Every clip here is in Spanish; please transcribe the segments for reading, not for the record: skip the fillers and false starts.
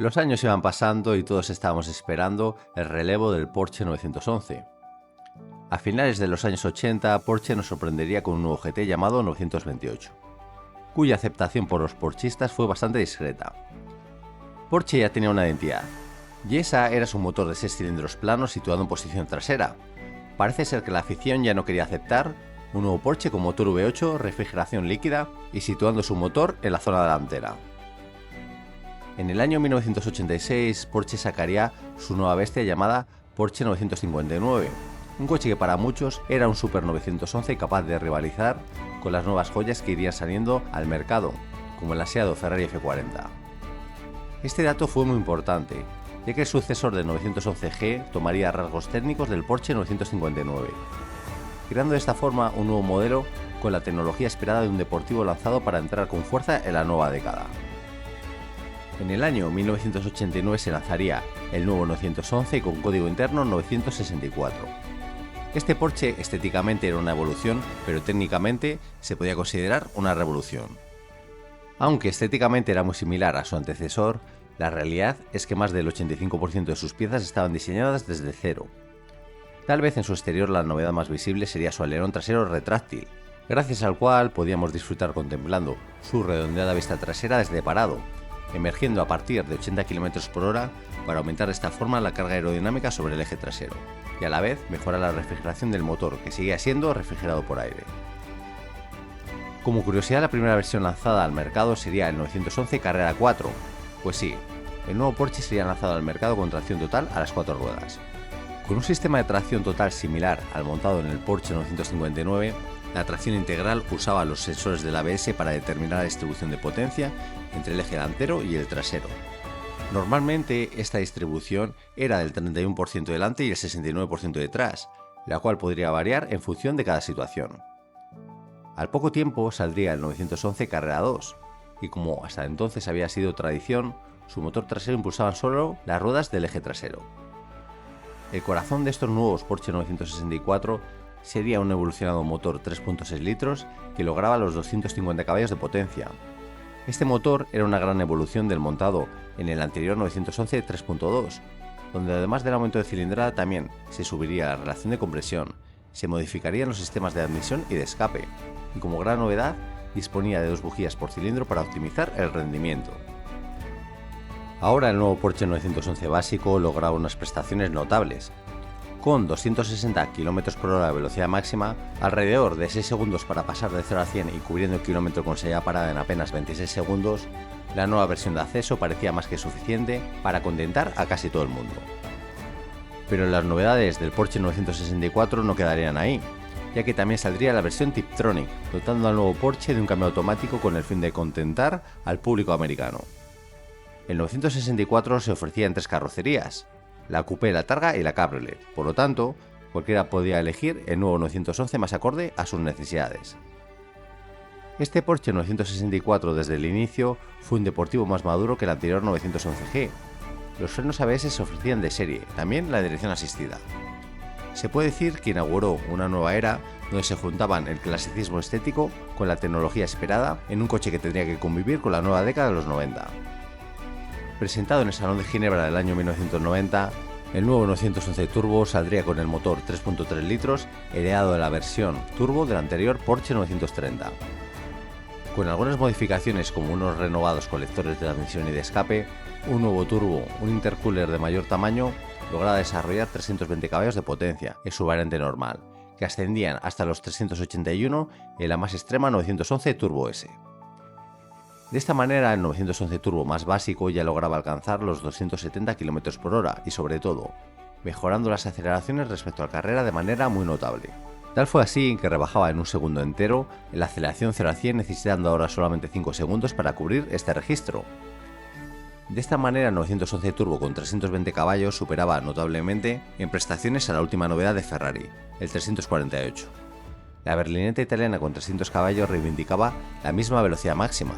Los años iban pasando y todos estábamos esperando el relevo del Porsche 911. A finales de los años 80, Porsche nos sorprendería con un nuevo GT llamado 928, cuya aceptación por los porchistas fue bastante discreta. Porsche ya tenía una identidad, y esa era su motor de 6 cilindros planos situado en posición trasera. Parece ser que la afición ya no quería aceptar un nuevo Porsche con motor V8, refrigeración líquida y situando su motor en la zona delantera. En el año 1986, Porsche sacaría su nueva bestia llamada Porsche 959, un coche que para muchos era un Super 911 capaz de rivalizar con las nuevas joyas que irían saliendo al mercado, como el ansiado Ferrari F40. Este dato fue muy importante, ya que el sucesor del 911G tomaría rasgos técnicos del Porsche 959, creando de esta forma un nuevo modelo con la tecnología esperada de un deportivo lanzado para entrar con fuerza en la nueva década. En el año 1989 se lanzaría el nuevo 911 con código interno 964. Este Porsche estéticamente era una evolución, pero técnicamente se podía considerar una revolución. Aunque estéticamente era muy similar a su antecesor, la realidad es que más del 85% de sus piezas estaban diseñadas desde cero. Tal vez en su exterior la novedad más visible sería su alerón trasero retráctil, gracias al cual podíamos disfrutar contemplando su redondeada vista trasera desde parado, emergiendo a partir de 80 km por hora para aumentar de esta forma la carga aerodinámica sobre el eje trasero y a la vez mejorar la refrigeración del motor, que seguía siendo refrigerado por aire. Como curiosidad, la primera versión lanzada al mercado sería el 911 Carrera 4, pues sí, el nuevo Porsche sería lanzado al mercado con tracción total a las 4 ruedas. Con un sistema de tracción total similar al montado en el Porsche 959, la tracción integral usaba los sensores del ABS para determinar la distribución de potencia entre el eje delantero y el trasero. Normalmente esta distribución era del 31% delante y el 69% detrás, la cual podría variar en función de cada situación. Al poco tiempo saldría el 911 Carrera 2, y como hasta entonces había sido tradición, su motor trasero impulsaban solo las ruedas del eje trasero. El corazón de estos nuevos Porsche 964 sería un evolucionado motor 3.6 litros que lograba los 250 caballos de potencia. Este motor era una gran evolución del montado en el anterior 911 3.2, donde además del aumento de cilindrada también se subiría la relación de compresión, se modificarían los sistemas de admisión y de escape, y como gran novedad disponía de 2 bujías por cilindro para optimizar el rendimiento. Ahora el nuevo Porsche 911 básico lograba unas prestaciones notables. Con 260 km por hora de velocidad máxima, alrededor de 6 segundos para pasar de 0 a 100 y cubriendo el kilómetro con salida parada en apenas 26 segundos, la nueva versión de acceso parecía más que suficiente para contentar a casi todo el mundo. Pero las novedades del Porsche 964 no quedarían ahí, ya que también saldría la versión Tiptronic, dotando al nuevo Porsche de un cambio automático con el fin de contentar al público americano. El 964 se ofrecía en 3 carrocerías, la Coupé, la Targa y la Cabriolet, por lo tanto, cualquiera podía elegir el nuevo 911 más acorde a sus necesidades. Este Porsche 964 desde el inicio fue un deportivo más maduro que el anterior 911G. Los frenos ABS se ofrecían de serie, también la dirección asistida. Se puede decir que inauguró una nueva era donde se juntaban el clasicismo estético con la tecnología esperada en un coche que tendría que convivir con la nueva década de los 90. Presentado en el Salón de Ginebra del año 1990, el nuevo 911 Turbo saldría con el motor 3.3 litros heredado de la versión turbo del anterior Porsche 930. Con algunas modificaciones como unos renovados colectores de admisión y de escape, un nuevo turbo, un intercooler de mayor tamaño, lograba desarrollar 320 caballos de potencia en su variante normal, que ascendían hasta los 381 en la más extrema 911 Turbo S. De esta manera, el 911 Turbo más básico ya lograba alcanzar los 270 km por hora y, sobre todo, mejorando las aceleraciones respecto al Carrera de manera muy notable. Tal fue así que rebajaba en un segundo entero la aceleración 0 a 100, necesitando ahora solamente 5 segundos para cubrir este registro. De esta manera, el 911 Turbo con 320 caballos superaba notablemente en prestaciones a la última novedad de Ferrari, el 348. La berlineta italiana con 300 caballos reivindicaba la misma velocidad máxima,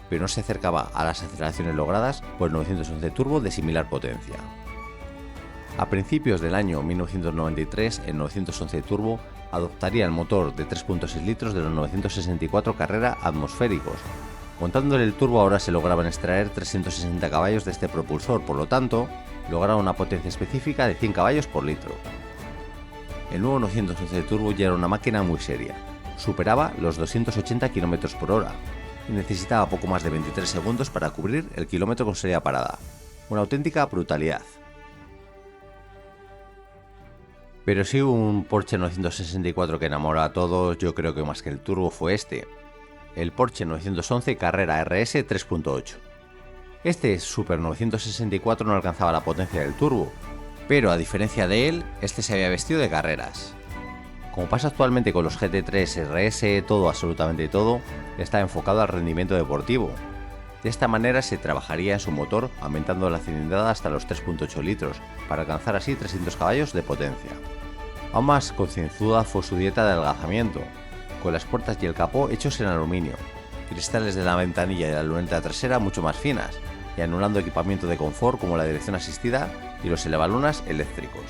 pero no se acercaba a las aceleraciones logradas por el 911 Turbo de similar potencia. A principios del año 1993, el 911 Turbo adoptaría el motor de 3.6 litros de los 964 Carrera atmosféricos, Montándole el turbo ahora se lograban extraer 360 caballos de este propulsor, por lo tanto, lograron una potencia específica de 100 caballos por litro. El nuevo 911 Turbo ya era una máquina muy seria, superaba los 280 km por hora y necesitaba poco más de 23 segundos para cubrir el kilómetro con serie parada, una auténtica brutalidad. Pero si hubo un Porsche 964 que enamoró a todos, yo creo que más que el turbo fue este, el Porsche 911 Carrera RS 3.8. Este Super 964 no alcanzaba la potencia del turbo, pero a diferencia de él, este se había vestido de carreras. Como pasa actualmente con los GT3 RS, absolutamente todo, está enfocado al rendimiento deportivo. De esta manera se trabajaría en su motor aumentando la cilindrada hasta los 3.8 litros, para alcanzar así 300 caballos de potencia. Aún más concienzuda fue su dieta de adelgazamiento, con las puertas y el capó hechos en aluminio, cristales de la ventanilla y la luneta trasera mucho más finas, y anulando equipamiento de confort como la dirección asistida y los elevalunas eléctricos.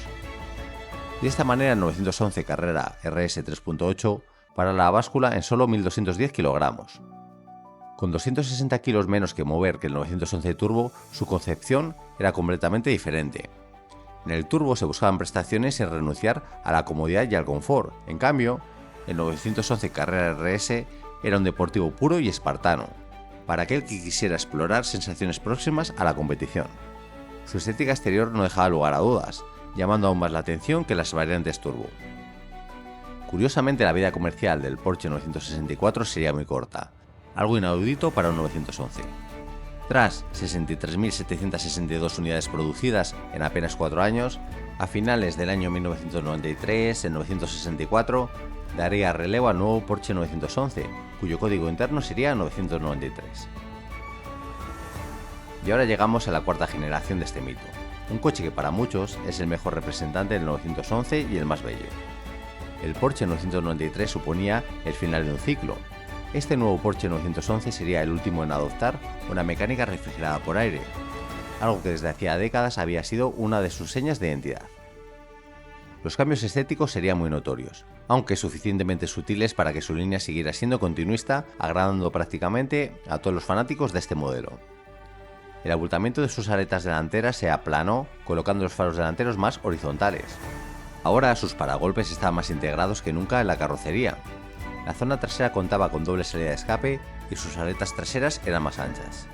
De esta manera el 911 Carrera RS 3.8 para la báscula en solo 1210 kilogramos. Con 260 kilos menos que mover que el 911 Turbo, su concepción era completamente diferente. En el Turbo se buscaban prestaciones sin renunciar a la comodidad y al confort. En cambio, el 911 Carrera RS era un deportivo puro y espartano, para aquel que quisiera explorar sensaciones próximas a la competición. Su estética exterior no dejaba lugar a dudas, llamando aún más la atención que las variantes Turbo. Curiosamente, la vida comercial del Porsche 964 sería muy corta, algo inaudito para un 911. Tras 63.762 unidades producidas en apenas 4 años, a finales del año 1993, el 964 daría relevo al nuevo Porsche 911, cuyo código interno sería 993. Y ahora llegamos a la cuarta generación de este mito, un coche que para muchos es el mejor representante del 911 y el más bello. El Porsche 993 suponía el final de un ciclo. Este nuevo Porsche 911 sería el último en adoptar una mecánica refrigerada por aire, algo que desde hacía décadas había sido una de sus señas de identidad. Los cambios estéticos serían muy notorios, aunque suficientemente sutiles para que su línea siguiera siendo continuista, agradando prácticamente a todos los fanáticos de este modelo. El abultamiento de sus aletas delanteras se aplanó, colocando los faros delanteros más horizontales. Ahora sus paragolpes estaban más integrados que nunca en la carrocería. La zona trasera contaba con doble salida de escape y sus aletas traseras eran más anchas.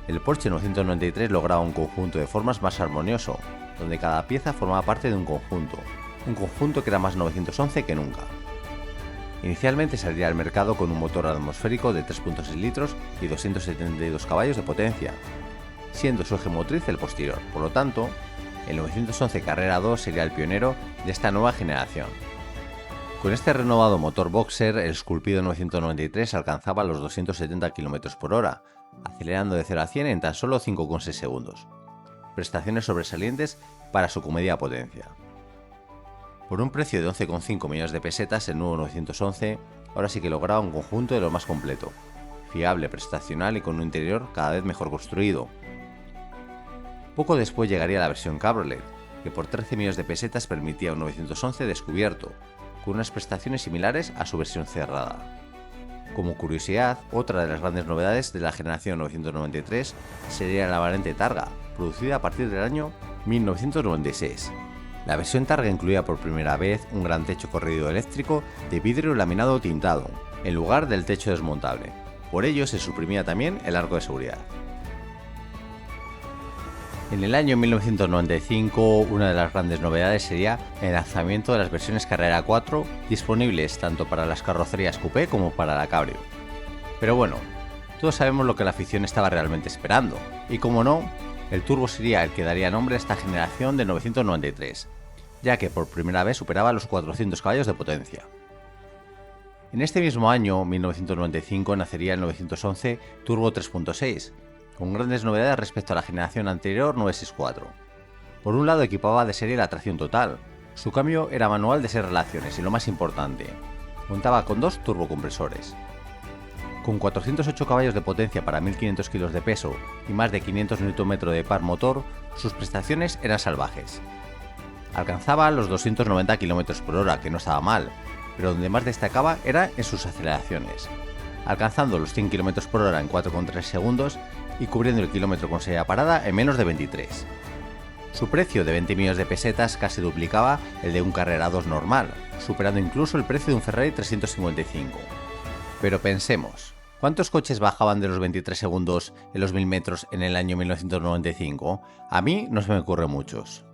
El Porsche 993 lograba un conjunto de formas más armonioso, donde cada pieza formaba parte de un conjunto que era más 911 que nunca. Inicialmente saldría al mercado con un motor atmosférico de 3.6 litros y 272 caballos de potencia, siendo su eje motriz el posterior. Por lo tanto, el 911 Carrera 2 sería el pionero de esta nueva generación. Con este renovado motor boxer, el esculpido 993 alcanzaba los 270 km por hora, acelerando de 0 a 100 en tan solo 5,6 segundos. Prestaciones sobresalientes para su comedida potencia. Por un precio de 11,5 millones de pesetas, el nuevo 911 ahora sí que lograba un conjunto de lo más completo, fiable, prestacional y con un interior cada vez mejor construido. Poco después llegaría la versión Cabriolet, que por 13 millones de pesetas permitía un 911 descubierto, con unas prestaciones similares a su versión cerrada. Como curiosidad, otra de las grandes novedades de la generación 993 sería la variante Targa, producida a partir del año 1996. La versión Targa incluía por primera vez un gran techo corredido eléctrico de vidrio laminado tintado, en lugar del techo desmontable. Por ello se suprimía también el arco de seguridad. En el año 1995, una de las grandes novedades sería el lanzamiento de las versiones Carrera 4, disponibles tanto para las carrocerías coupé como para la cabrio. Pero bueno, todos sabemos lo que la afición estaba realmente esperando, y como no, el turbo sería el que daría nombre a esta generación de 993, ya que por primera vez superaba los 400 caballos de potencia. En este mismo año, 1995, nacería el 911 Turbo 3.6, con grandes novedades respecto a la generación anterior 964. Por un lado equipaba de serie la tracción total, su cambio era manual de 6 relaciones y lo más importante, contaba con 2 turbocompresores. Con 408 caballos de potencia para 1500 kg de peso y más de 500 Nm de par motor, sus prestaciones eran salvajes. Alcanzaba los 290 km por hora, que no estaba mal, pero donde más destacaba era en sus aceleraciones. alcanzando los 100 km por hora en 4,3 segundos y cubriendo el kilómetro con salida parada en menos de 23. Su precio de 20 millones de pesetas casi duplicaba el de un Carrera 2 normal, superando incluso el precio de un Ferrari 355. Pero pensemos, ¿cuántos coches bajaban de los 23 segundos en los 1000 metros en el año 1995? A mí no se me ocurren muchos.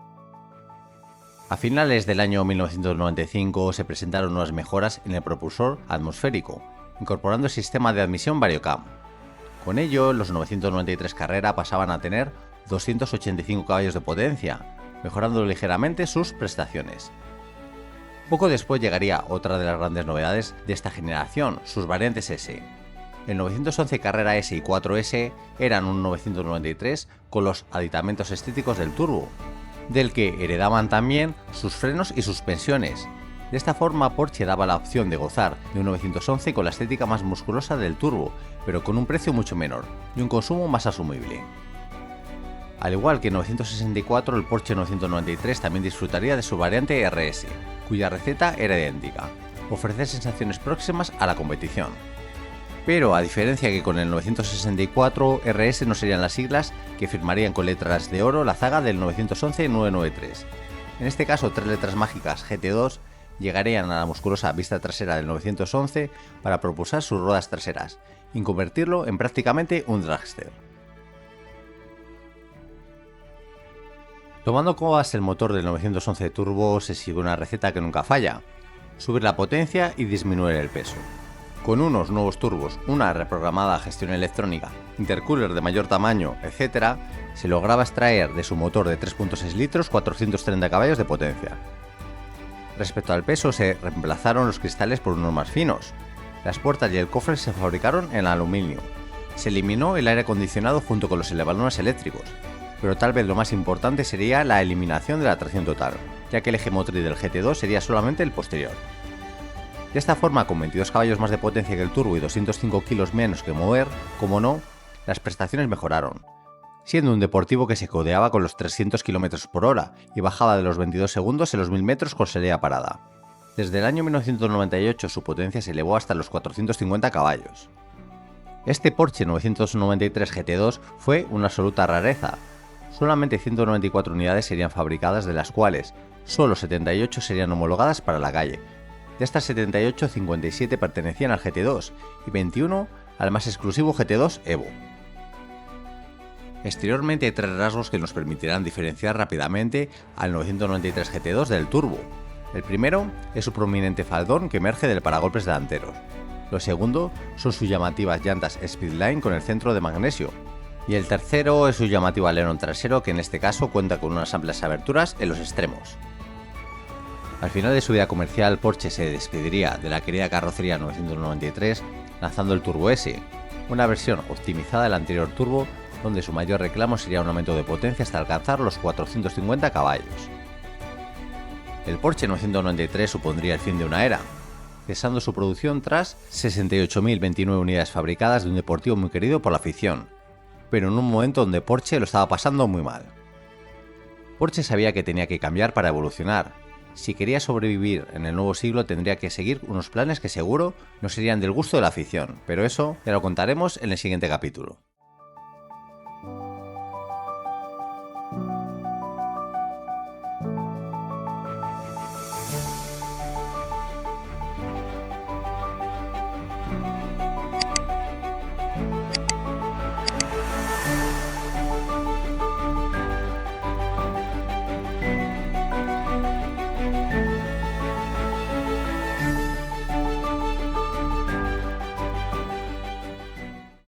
A finales del año 1995 se presentaron unas mejoras en el propulsor atmosférico, incorporando el sistema de admisión Variocam. Con ello, los 993 Carrera pasaban a tener 285 caballos de potencia, mejorando ligeramente sus prestaciones. Poco después llegaría otra de las grandes novedades de esta generación, sus variantes S. El 911 Carrera S y 4S eran un 993 con los aditamentos estéticos del turbo, del que heredaban también sus frenos y suspensiones. De esta forma, Porsche daba la opción de gozar de un 911 con la estética más musculosa del turbo, pero con un precio mucho menor y un consumo más asumible. Al igual que en 964, el Porsche 993 también disfrutaría de su variante RS, cuya receta era idéntica: ofrecer sensaciones próximas a la competición. Pero a diferencia que con el 964, RS no serían las siglas que firmarían con letras de oro la zaga del 911-993. En este caso, 3 letras mágicas GT2 llegarían a la musculosa vista trasera del 911 para propulsar sus ruedas traseras y convertirlo en prácticamente un dragster. Tomando como base el motor del 911 Turbo, se sigue una receta que nunca falla: subir la potencia y disminuir el peso. Con unos nuevos turbos, una reprogramada gestión electrónica, intercooler de mayor tamaño, etc., se lograba extraer de su motor de 3.6 litros 430 caballos de potencia. Respecto al peso, se reemplazaron los cristales por unos más finos. Las puertas y el cofre se fabricaron en aluminio. Se eliminó el aire acondicionado junto con los elevadores eléctricos, pero tal vez lo más importante sería la eliminación de la tracción total, ya que el eje motriz del GT2 sería solamente el posterior. De esta forma, con 22 caballos más de potencia que el turbo y 205 kilos menos que mover, como no, las prestaciones mejoraron, siendo un deportivo que se codeaba con los 300 km por hora y bajaba de los 22 segundos en los 1000 metros con salida parada. Desde el año 1998 su potencia se elevó hasta los 450 caballos. Este Porsche 993 GT2 fue una absoluta rareza. Solamente 194 unidades serían fabricadas, de las cuales solo 78 serían homologadas para la calle. De estas 78, 57 pertenecían al GT2 y 21 al más exclusivo GT2 Evo. Exteriormente hay 3 rasgos que nos permitirán diferenciar rápidamente al 993 GT2 del turbo. El primero es su prominente faldón que emerge del paragolpes delanteros. Lo segundo son sus llamativas llantas Speedline con el centro de magnesio. Y el tercero es su llamativo alerón trasero, que en este caso cuenta con unas amplias aberturas en los extremos. Al final de su vida comercial, Porsche se despediría de la querida carrocería 993 lanzando el Turbo S, una versión optimizada del anterior turbo, donde su mayor reclamo sería un aumento de potencia hasta alcanzar los 450 caballos. El Porsche 993 supondría el fin de una era, cesando su producción tras 68.029 unidades fabricadas de un deportivo muy querido por la afición, pero en un momento donde Porsche lo estaba pasando muy mal. Porsche sabía que tenía que cambiar para evolucionar. Si quería sobrevivir en el nuevo siglo, tendría que seguir unos planes que seguro no serían del gusto de la afición, pero eso ya lo contaremos en el siguiente capítulo.